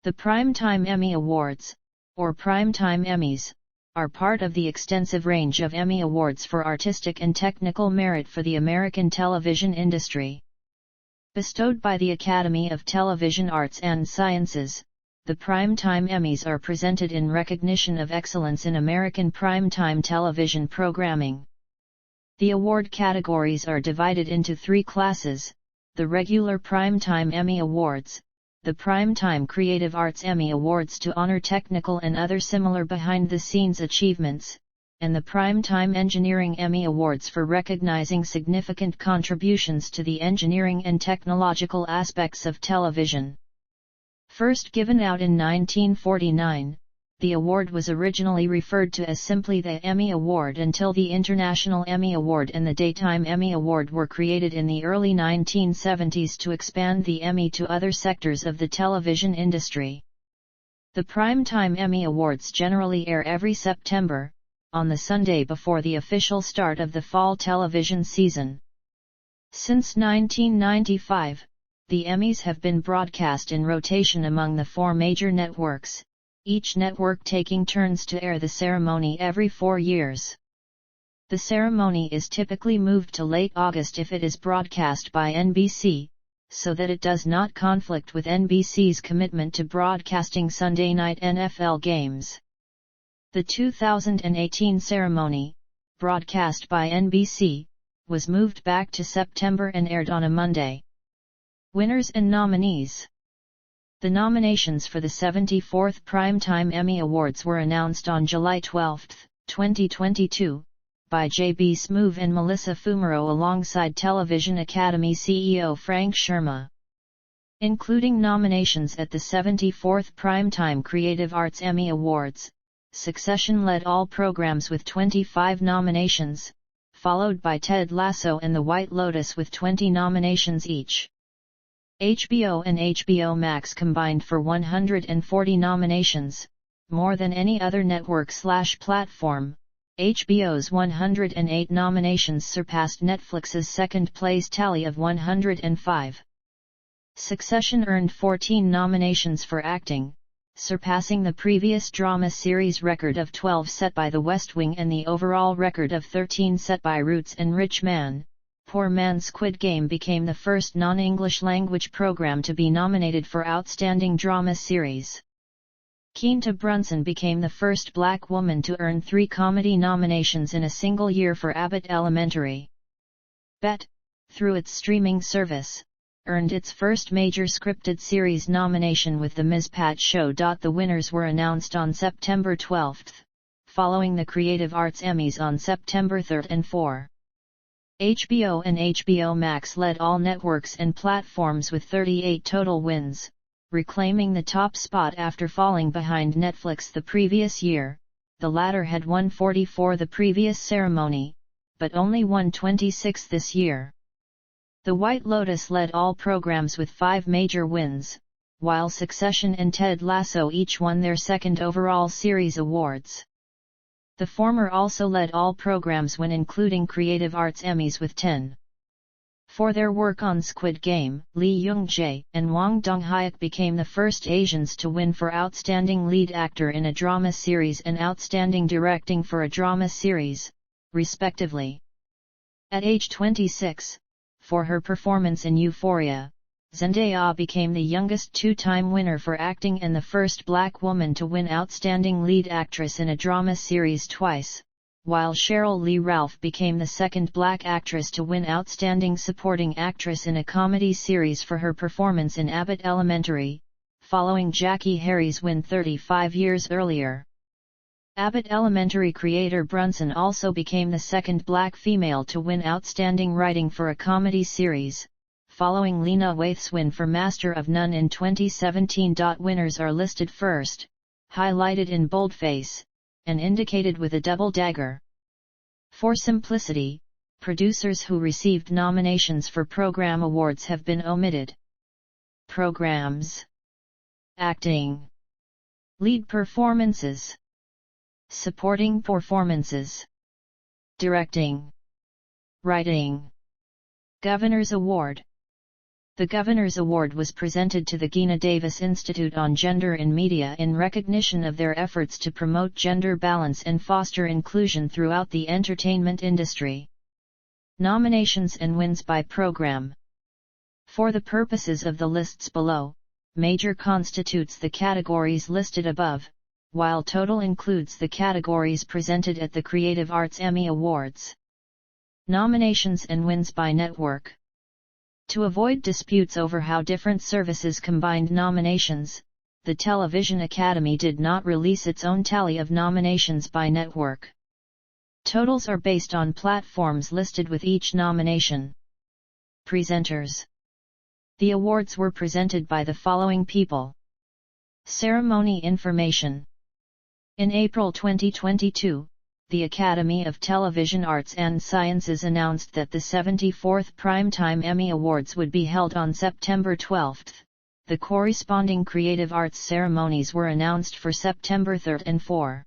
The Primetime Emmy Awards, or Primetime Emmys, are part of the extensive range of Emmy Awards for artistic and technical merit for the American television industry. Bestowed by the Academy of Television Arts and Sciences, the Primetime Emmys are presented in recognition of excellence in American primetime television programming. The award categories are divided into three classes: the regular Primetime Emmy Awards, the Primetime Creative Arts Emmy Awards to honor technical and other similar behind-the-scenes achievements, and the Primetime Engineering Emmy Awards for recognizing significant contributions to the engineering and technological aspects of television. First given out in 1949, the award was originally referred to as simply the Emmy Award until the International Emmy Award and the Daytime Emmy Award were created in the early 1970s to expand the Emmy to other sectors of the television industry. The Primetime Emmy Awards generally air every September, on the Sunday before the official start of the fall television season. Since 1995, the Emmys have been broadcast in rotation among the four major networks, each network taking turns to air the ceremony every 4 years. The ceremony is typically moved to late August if it is broadcast by NBC, so that it does not conflict with NBC's commitment to broadcasting Sunday night NFL games. The 2018 ceremony, broadcast by NBC, was moved back to September and aired on a Monday. Winners and nominees. The nominations for the 74th Primetime Emmy Awards were announced on July 12, 2022, by J.B. Smoove and Melissa Fumero alongside Television Academy CEO Frank Sherma. Including nominations at the 74th Primetime Creative Arts Emmy Awards, Succession led all programs with 25 nominations, followed by Ted Lasso and The White Lotus with 20 nominations each. HBO and HBO Max combined for 140 nominations, more than any other network/platform. HBO's 108 nominations surpassed Netflix's second-place tally of 105. Succession earned 14 nominations for acting, surpassing the previous drama series record of 12 set by The West Wing and the overall record of 13 set by Roots and Rich Man. Poor Man's Squid Game became the first non-English language program to be nominated for Outstanding Drama Series. Quinta Brunson became the first black woman to earn 3 comedy nominations in a single year for Abbott Elementary. Bet, through its streaming service, earned its first major scripted series nomination with The Ms. Pat Show. The winners were announced on September 12, following the Creative Arts Emmys on September 3 and 4. HBO and HBO Max led all networks and platforms with 38 total wins, reclaiming the top spot after falling behind Netflix the previous year. The latter had won 44 the previous ceremony, but only won 26 this year. The White Lotus led all programs with 5 major wins, while Succession and Ted Lasso each won their second overall series awards. The former also led all programs when including Creative Arts Emmys with 10. For their work on Squid Game, Lee Young-jae and Wang Dong-hyuk became the first Asians to win for Outstanding Lead Actor in a Drama Series and Outstanding Directing for a Drama Series, respectively. At age 26, for her performance in Euphoria, Zendaya became the youngest 2-time winner for acting and the first black woman to win Outstanding Lead Actress in a Drama Series twice, while Cheryl Lee Ralph became the second black actress to win Outstanding Supporting Actress in a Comedy Series for her performance in Abbott Elementary, following Jackie Harry's win 35 years earlier. Abbott Elementary creator Brunson also became the second black female to win Outstanding Writing for a Comedy Series, following Lena Waithe's win for Master of None in 2017. Winners are listed first, highlighted in boldface, and indicated with a double dagger. For simplicity, producers who received nominations for program awards have been omitted. Programs: Acting, Lead Performances, Supporting Performances, Directing, Writing. Governor's Award. The Governor's Award was presented to the Geena Davis Institute on Gender in Media in recognition of their efforts to promote gender balance and foster inclusion throughout the entertainment industry. Nominations and wins by program. For the purposes of the lists below, major constitutes the categories listed above, while total includes the categories presented at the Creative Arts Emmy Awards. Nominations and wins by network. To avoid disputes over how different services combined nominations, the Television Academy did not release its own tally of nominations by network. Totals are based on platforms listed with each nomination. Presenters. The awards were presented by the following people. Ceremony information. In April 2022, the Academy of Television Arts and Sciences announced that the 74th Primetime Emmy Awards would be held on September 12. The corresponding creative arts ceremonies were announced for September 3 and 4.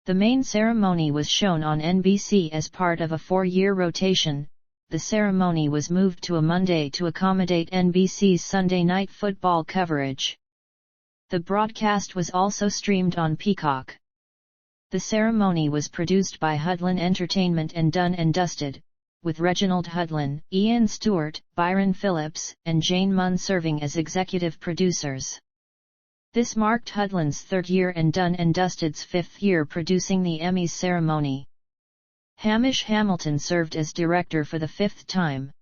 The main ceremony was shown on NBC as part of a 4-year rotation. The ceremony was moved to a Monday to accommodate NBC's Sunday Night Football coverage. The broadcast was also streamed on Peacock. The ceremony was produced by Hudlin Entertainment and Done and Dusted, with Reginald Hudlin, Ian Stewart, Byron Phillips, and Jane Munn serving as executive producers. This marked Hudlin's 3rd year and Done and Dusted's 5th year producing the Emmys ceremony. Hamish Hamilton served as director for the 5th time.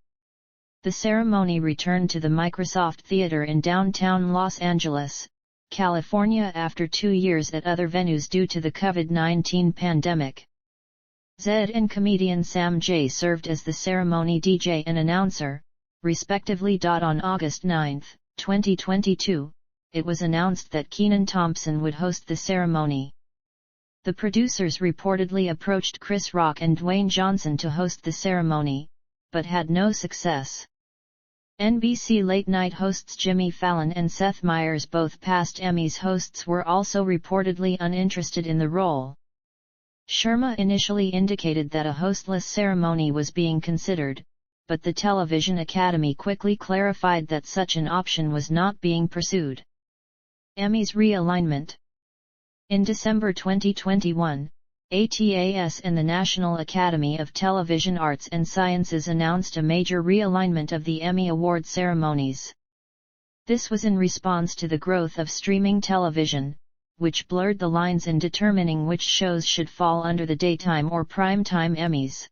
The ceremony returned to the Microsoft Theater in downtown Los Angeles, California after 2 years at other venues due to the COVID-19 pandemic. Zed and comedian Sam Jay served as the ceremony DJ and announcer, respectively. On August 9, 2022, it was announced that Kenan Thompson would host the ceremony. The producers reportedly approached Chris Rock and Dwayne Johnson to host the ceremony, but had no success. NBC late-night hosts Jimmy Fallon and Seth Meyers, both past Emmys hosts, were also reportedly uninterested in the role. Sharma initially indicated that a hostless ceremony was being considered, but the Television Academy quickly clarified that such an option was not being pursued. Emmys realignment. In December 2021, ATAS and the National Academy of Television Arts and Sciences announced a major realignment of the Emmy Award ceremonies. This was in response to the growth of streaming television, which blurred the lines in determining which shows should fall under the daytime or primetime Emmys.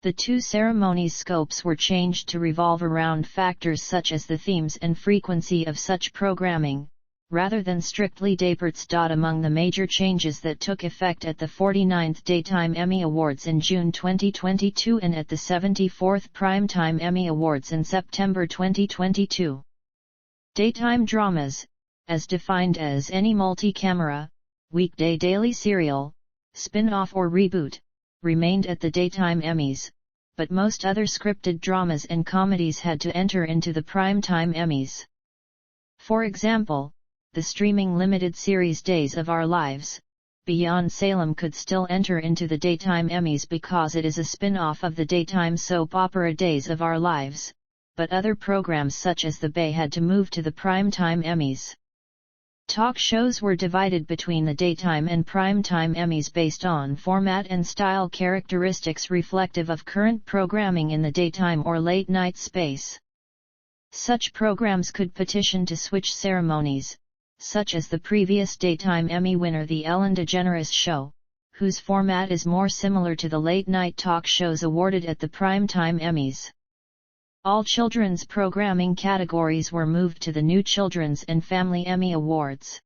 The two ceremonies' scopes were changed to revolve around factors such as the themes and frequency of such programming, rather than strictly dayparts. Among the major changes that took effect at the 49th Daytime Emmy Awards in June 2022 and at the 74th Primetime Emmy Awards in September 2022. Daytime dramas, as defined as any multi-camera, weekday daily serial, spin-off or reboot, remained at the Daytime Emmys, but most other scripted dramas and comedies had to enter into the Primetime Emmys. For example, the streaming limited series Days of Our Lives, Beyond Salem could still enter into the Daytime Emmys because it is a spin-off of the daytime soap opera Days of Our Lives, but other programs such as The Bay had to move to the Primetime Emmys. Talk shows were divided between the daytime and primetime Emmys based on format and style characteristics reflective of current programming in the daytime or late-night space. Such programs could petition to switch ceremonies, such as the previous Daytime Emmy winner The Ellen DeGeneres Show, whose format is more similar to the late-night talk shows awarded at the Primetime Emmys. All children's programming categories were moved to the new Children's and Family Emmy Awards.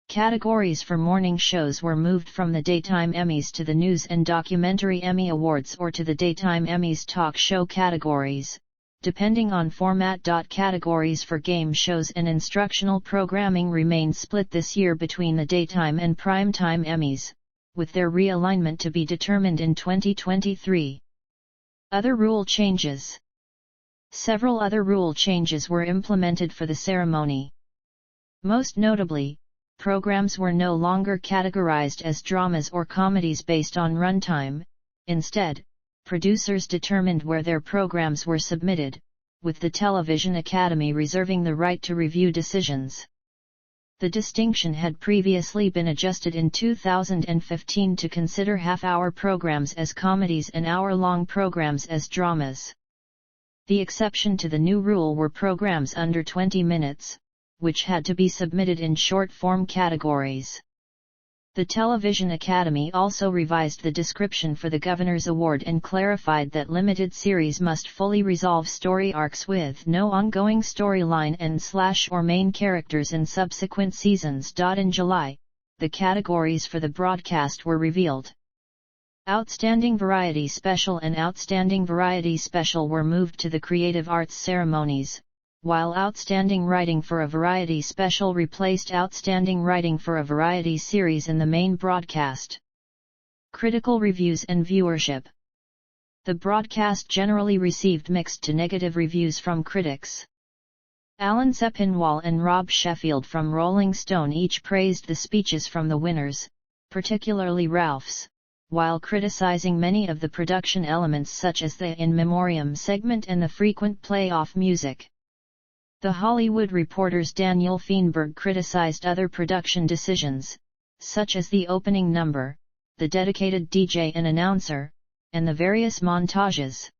Categories for morning shows were moved from the Daytime Emmys to the News and Documentary Emmy Awards or to the Daytime Emmys talk show categories, depending on format. Categories for game shows and instructional programming remained split this year between the Daytime and Primetime Emmys, with their realignment to be determined in 2023. Other rule changes. Several other rule changes were implemented for the ceremony. Most notably, programs were no longer categorized as dramas or comedies based on runtime. Instead, producers determined where their programs were submitted, with the Television Academy reserving the right to review decisions. The distinction had previously been adjusted in 2015 to consider half-hour programs as comedies and hour-long programs as dramas. The exception to the new rule were programs under 20 minutes, which had to be submitted in short-form categories. The Television Academy also revised the description for the Governor's Award and clarified that limited series must fully resolve story arcs with no ongoing storyline and/or main characters in subsequent seasons. In July, the categories for the broadcast were revealed. Outstanding Variety Special and Outstanding Variety Special were moved to the Creative Arts ceremonies, while Outstanding Writing for a Variety Special replaced Outstanding Writing for a Variety Series in the main broadcast. Critical reviews and viewership. The broadcast generally received mixed to negative reviews from critics. Alan Sepinwall and Rob Sheffield from Rolling Stone each praised the speeches from the winners, particularly Ralph's, while criticizing many of the production elements such as the In Memoriam segment and the frequent play-off music. The Hollywood Reporter's Daniel Feinberg criticized other production decisions, such as the opening number, the dedicated DJ and announcer, and the various montages.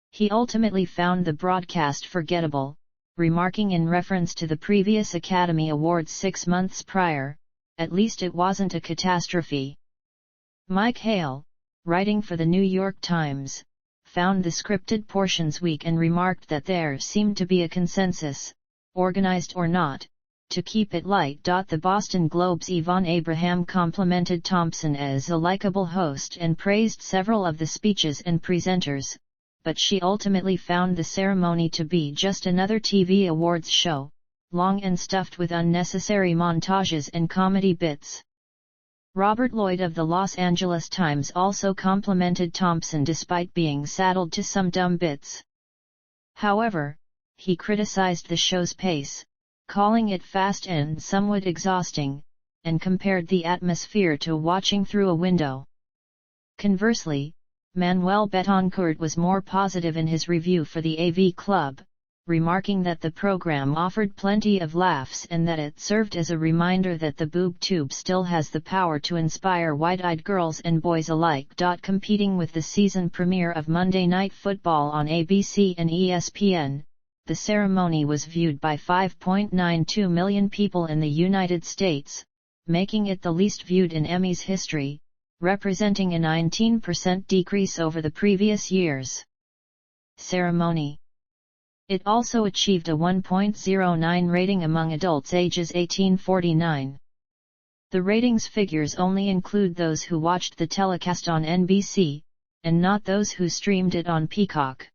He ultimately found the broadcast forgettable, remarking in reference to the previous Academy Awards 6 months prior, "At least it wasn't a catastrophe." Mike Hale, writing for the New York Times, found the scripted portions weak and remarked that there seemed to be a consensus, organized or not, to keep it light. The Boston Globe's Yvonne Abraham complimented Thompson as a likable host and praised several of the speeches and presenters, but she ultimately found the ceremony to be just another TV awards show, long and stuffed with unnecessary montages and comedy bits. Robert Lloyd of the Los Angeles Times also complimented Thompson despite being saddled to some dumb bits. However, he criticized the show's pace, calling it fast and somewhat exhausting, and compared the atmosphere to watching through a window. Conversely, Manuel Betancourt was more positive in his review for the AV Club, remarking that the program offered plenty of laughs and that it served as a reminder that the boob tube still has the power to inspire wide-eyed girls and boys alike. Competing with the season premiere of Monday Night Football on ABC and ESPN, the ceremony was viewed by 5.92 million people in the United States, making it the least viewed in Emmys history, representing a 19% decrease over the previous years. Ceremony. It also achieved a 1.09 rating among adults ages 18-49. The ratings figures only include those who watched the telecast on NBC, and not those who streamed it on Peacock.